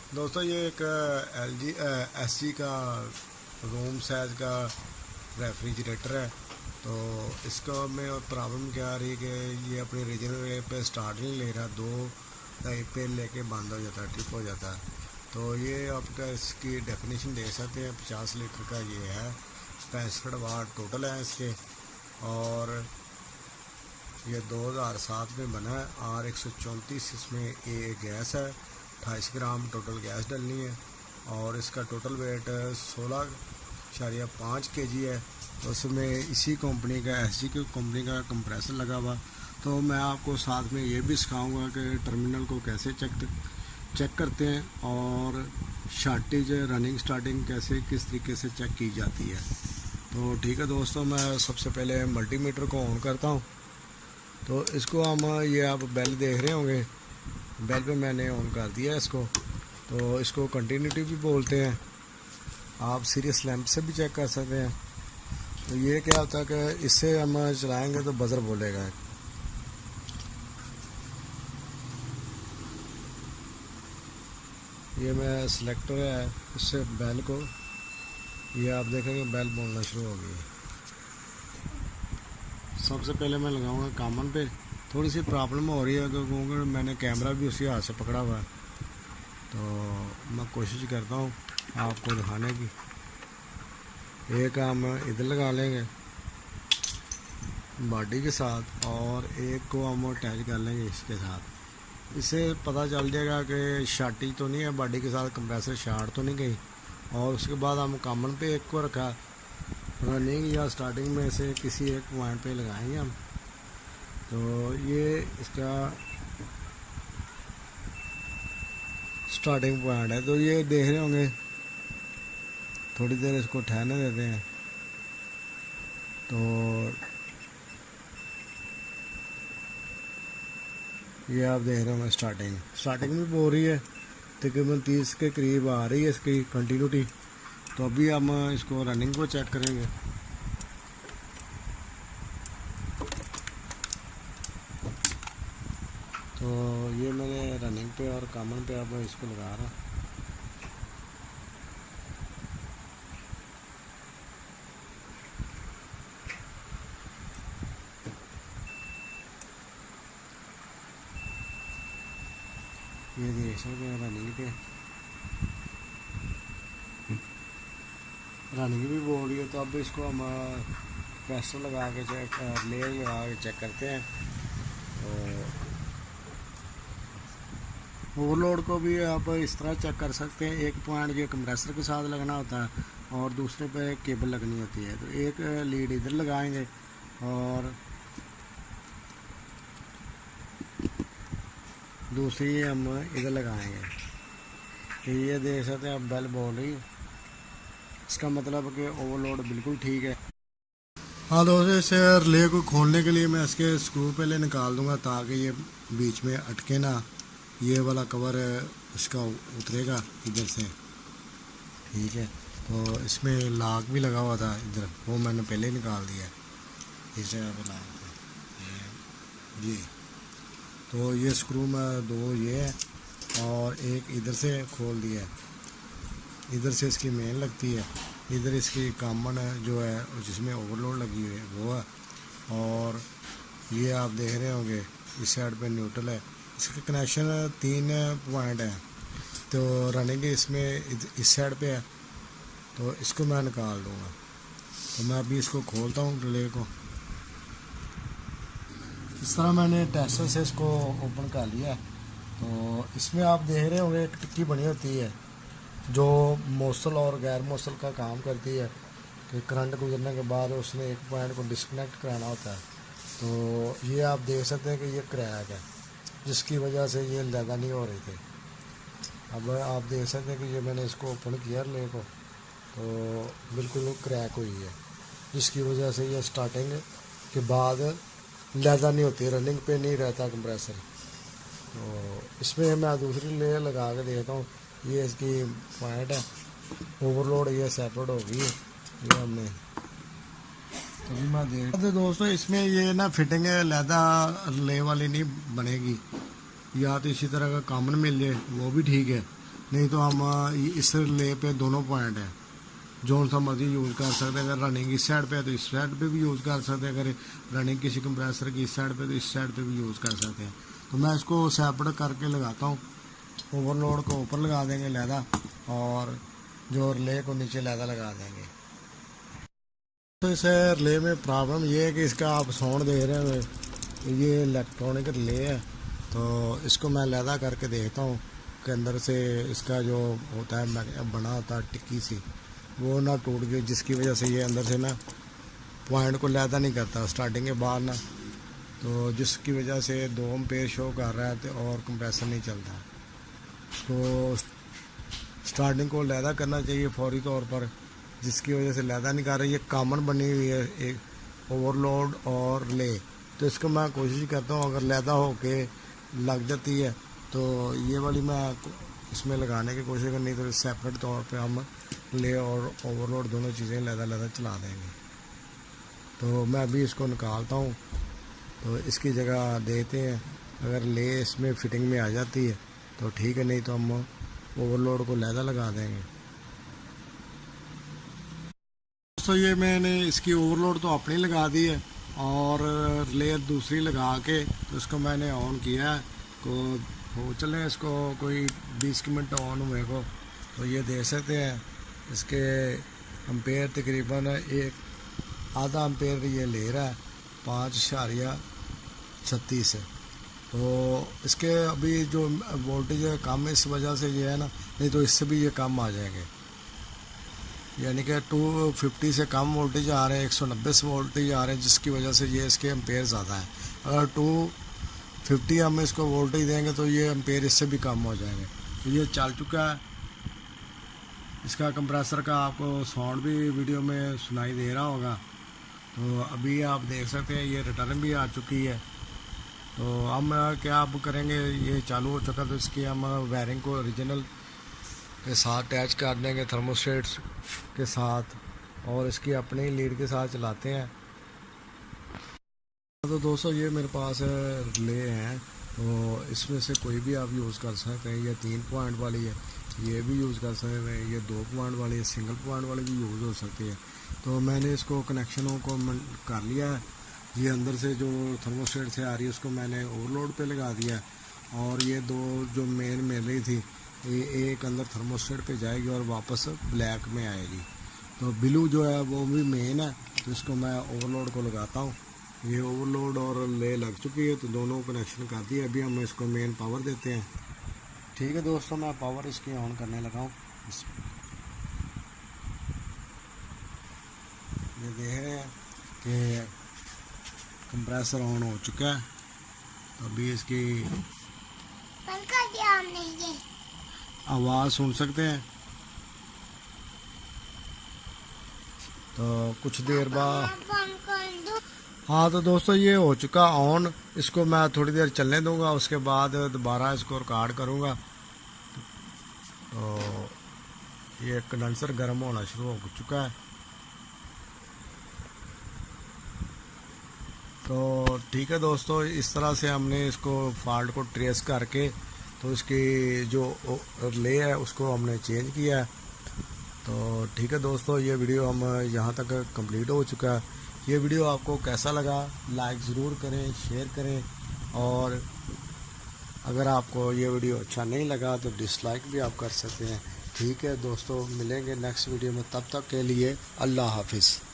दोस्तों ये एक LG SG का रूम साइज का रेफ्रिजरेटर है। तो इसका में प्रॉब्लम क्या आ रही है कि ये अपनी रीजनल वे पे स्टार्ट नहीं ले रहा, 2 पे लेके बंद हो जाता है, ट्रिप हो जाता है। तो ये आपका इसकी डेफिनेशन देख सकते हैं, 50 लीटर का ये है, 65 वाट टोटल है इसके। और ये 2007 में बना है और 134 इसमें ये गैस है, 28 ग्राम टोटल गैस डलनी है। और इसका टोटल वेट 16.5 kg है। तो उसमें इसी कंपनी का SG की कंपनी का कंप्रेसर लगा हुआ। तो मैं आपको साथ में ये भी सिखाऊंगा कि टर्मिनल को कैसे चेक करते हैं और शार्टेज रनिंग स्टार्टिंग कैसे किस तरीके से चेक की जाती है। तो ठीक है दोस्तों, मैं सबसे पहले मल्टीमीटर को ऑन करता हूँ। तो इसको हम ये आप बेल देख रहे होंगे, बेल पे मैंने ऑन कर दिया इसको। तो इसको कंटिन्यूटी भी बोलते हैं, आप सीरियस लैंप से भी चेक कर सकते हैं। तो ये क्या होता है कि इससे हम चलाएंगे तो बजर बोलेगा। ये मैं सिलेक्टर है, इससे बेल को ये आप देखेंगे बेल बोलना शुरू हो गई। सबसे पहले मैं लगाऊंगा कॉमन पे। थोड़ी सी प्रॉब्लम हो रही है क्योंकि मैंने कैमरा भी उसी हाथ से पकड़ा हुआ है। तो मैं कोशिश करता हूँ आपको दिखाने की। एक हम इधर लगा लेंगे बॉडी के साथ और एक को हम अटैच कर लेंगे इसके साथ। इससे पता चल जाएगा कि शार्टी तो नहीं है बॉडी के साथ, कंप्रेसर शार्ट तो नहीं गई। और उसके बाद हम कॉमन पे एक को रखा, रनिंग या स्टार्टिंग में से किसी एक पॉइंट पे लगाएंगे हम। तो ये इसका स्टार्टिंग पॉइंट है। तो ये देख रहे होंगे, थोड़ी देर इसको ठहरने देते हैं। तो ये आप देख रहे होंगे स्टार्टिंग भी हो रही है, तकरीबन 30 के करीब आ रही है इसकी कंटिन्यूटी। तो अभी हम इसको रनिंग को चेक करेंगे। तो ये मैंने रनिंग पे और कॉमन पे अब इसको लगा रहा। ये देख सकते हैं रनिंग भी बोल रही है। तो अब इसको हम प्रेशर लगा के लेयर लगा के चेक करते हैं। तो ओवरलोड को भी आप इस तरह चेक कर सकते हैं, एक पॉइंट ये कंप्रेसर के साथ लगना होता है और दूसरे पे केबल लगनी होती है। तो एक लीड इधर लगाएंगे और दूसरी हम इधर लगाएंगे। तो ये देख सकते हैं अब बेल बोल रही है, इसका मतलब कि ओवरलोड बिल्कुल ठीक है। हाँ दोस्तों, इसे रिले को खोलने के लिए मैं इसके स्क्रू पहले निकाल दूंगा ताकि ये बीच में अटके ना। ये वाला कवर इसका उतरेगा इधर से, ठीक है। तो इसमें लॉक भी लगा हुआ था इधर, वो मैंने पहले ही निकाल दिया इस जगह पे लॉक जी। तो ये स्क्रू में 2 ये है और एक इधर से खोल दिया है। इधर से इसकी मेन लगती है, इधर इसकी कॉमन है जो है जिसमें ओवरलोड लगी हुई है वो है। और ये आप देख रहे होंगे इस साइड पे न्यूट्रल है। इसका कनेक्शन 3 पॉइंट है। तो रनिंग इसमें इस साइड पे है, तो इसको मैं निकाल दूँगा। तो मैं अभी इसको खोलता हूँ रिले को। इस तरह मैंने टेस्टर से इसको ओपन कर लिया है। तो इसमें आप देख रहे होंगे एक टिक्की बनी होती है जो मौसल और गैर मौसल का काम करती है कि करंट गुजरने के बाद उसने एक पॉइंट को डिस्कनेक्ट कराना होता है। तो ये आप देख सकते हैं कि ये क्रैक है, जिसकी वजह से ये ज़्यादा नहीं हो रही थी। अब आप देख सकते हैं कि ये मैंने इसको ओपन किया रिले को, तो बिल्कुल क्रैक हुई है, जिसकी वजह से ये स्टार्टिंग के बाद ज़्यादा नहीं होती, रनिंग पे नहीं रहता कंप्रेसर। तो इसमें मैं दूसरी लेयर लगा के देखता हूँ। ये इसकी पॉइंट है, ओवरलोड ये सेपरेट हो गई है ये हमने। तो मैं देख दोस्तों, इसमें ये ना फिटिंग लैदा ले वाली नहीं बनेगी, या तो इसी तरह का कॉमन मिल जाए वो भी ठीक है। नहीं तो हम इस रिले पे दोनों पॉइंट है, जो सा मर्जी यूज़ कर सकते हैं। अगर रनिंग इस साइड पे है तो इस साइड पे भी यूज़ कर सकते हैं, अगर रनिंग किसी कंप्रेसर की इस साइड पे तो इस साइड पे भी यूज़ कर सकते हैं। तो मैं इसको सेपरेट करके लगाता हूँ। ओवरलोड को ऊपर लगा देंगे लैदा, और जो रिले को नीचे लैदा लगा देंगे। तो इस रिले में प्रॉब्लम ये है कि इसका आप साउंड देख रहे हैं, ये इलेक्ट्रॉनिक रिले है। तो इसको मैं लैदा करके देखता हूँ कि अंदर से इसका जो होता है बना होता है टिक्की सी, वो ना टूट गई, जिसकी वजह से ये अंदर से ना पॉइंट को लैदा नहीं करता स्टार्टिंग के बाद ना, तो जिसकी वजह से 2 एम्पेयर शो कर रहा है और कंप्रेसर नहीं चलता। तो स्टार्टिंग को लैदा करना चाहिए फौरी तौर पर, जिसकी वजह से लैदा नहीं कर रही। ये कॉमन बनी हुई है एक ओवरलोड और रिले, तो इसको मैं कोशिश करता हूँ अगर लैदा होके लग जाती है तो ये वाली मैं इसमें लगाने की कोशिश करनी, तो सेपरेट तौर पे हम ले और ओवरलोड दोनों चीज़ें लैदा चला देंगे। तो मैं अभी इसको निकालता हूँ, तो इसकी जगह देते हैं। अगर ले इसमें फिटिंग में आ जाती है तो ठीक है, नहीं तो हम ओवरलोड को लैदा लगा देंगे। तो ये मैंने इसकी ओवरलोड तो अपनी लगा दी है और रिले दूसरी लगा के तो इसको मैंने ऑन किया है। तो हो चले इसको कोई 20 मिनट ऑन हुए को, तो ये देख सकते हैं इसके एम्पेयर तकरीबन आधा एम्पेयर ये ले रहा है 5.36 है। तो इसके अभी जो वोल्टेज है कम इस वजह से ये है ना, नहीं तो इससे भी ये कम आ जाएंगे, यानी कि 250 से कम वोल्टेज आ रहे हैं, 190 वोल्टेज आ रहे हैं, जिसकी वजह से ये इसके एम्पेयर ज़्यादा है। अगर 250 हम इसको वोल्टेज देंगे तो ये एम्पेयर इससे भी कम हो जाएंगे। तो ये चल चुका है। इसका कंप्रेसर का आपको साउंड भी वीडियो में सुनाई दे रहा होगा। तो अभी आप देख सकते हैं ये रिटर्न भी आ चुकी है। तो हम क्या अब करेंगे, ये चालू हो चुका तो इसकी हम वायरिंग को ओरिजिनल के साथ अटैच कर देंगे थर्मोस्टेट्स के साथ, और इसकी अपनी लीड के साथ चलाते हैं। तो दोस्तों ये मेरे पास रिले हैं, तो इसमें से कोई भी आप यूज़ कर सकते हैं। ये 3 पॉइंट वाली है, ये भी यूज़ कर सकते हैं, ये 2 पॉइंट वाली है, सिंगल पॉइंट वाली भी यूज़ हो सकती है। तो मैंने इसको कनेक्शनों को कर लिया है। ये अंदर से जो थर्मोस्टेट से आ रही है उसको मैंने ओवरलोड पे लगा दिया है, और ये 2 जो मेन मिल रही थी ये एक अंदर थर्मोस्टेट पे जाएगी और वापस ब्लैक में आएगी। तो ब्लू जो है वो भी मेन है, तो इसको मैं ओवरलोड को लगाता हूँ। ये ओवरलोड और ले लग चुकी है, तो दोनों कनेक्शन कर दिए। अभी हम इसको मेन पावर देते हैं। ठीक है दोस्तों, मैं पावर इसकी ऑन करने लगा हूँ। ये देख रहे हैं कि कंप्रेसर ऑन हो चुका है। तो अभी इसकी आवाज़ सुन सकते हैं। तो कुछ देर बाद हाँ, तो दोस्तों ये हो चुका ऑन। इसको मैं थोड़ी देर चलने दूंगा, उसके बाद दोबारा इसको रिकॉर्ड करूंगा। तो ये कंडेंसर गर्म होना शुरू हो चुका है। तो ठीक है दोस्तों, इस तरह से हमने इसको फॉल्ट को ट्रेस करके तो इसकी जो रिले है उसको हमने चेंज किया है। तो ठीक है दोस्तों, ये वीडियो हम यहाँ तक कंप्लीट हो चुका है। ये वीडियो आपको कैसा लगा लाइक ज़रूर करें, शेयर करें, और अगर आपको ये वीडियो अच्छा नहीं लगा तो डिसलाइक भी आप कर सकते हैं। ठीक है दोस्तों, मिलेंगे नेक्स्ट वीडियो में, तब तक के लिए अल्लाह हाफिज़।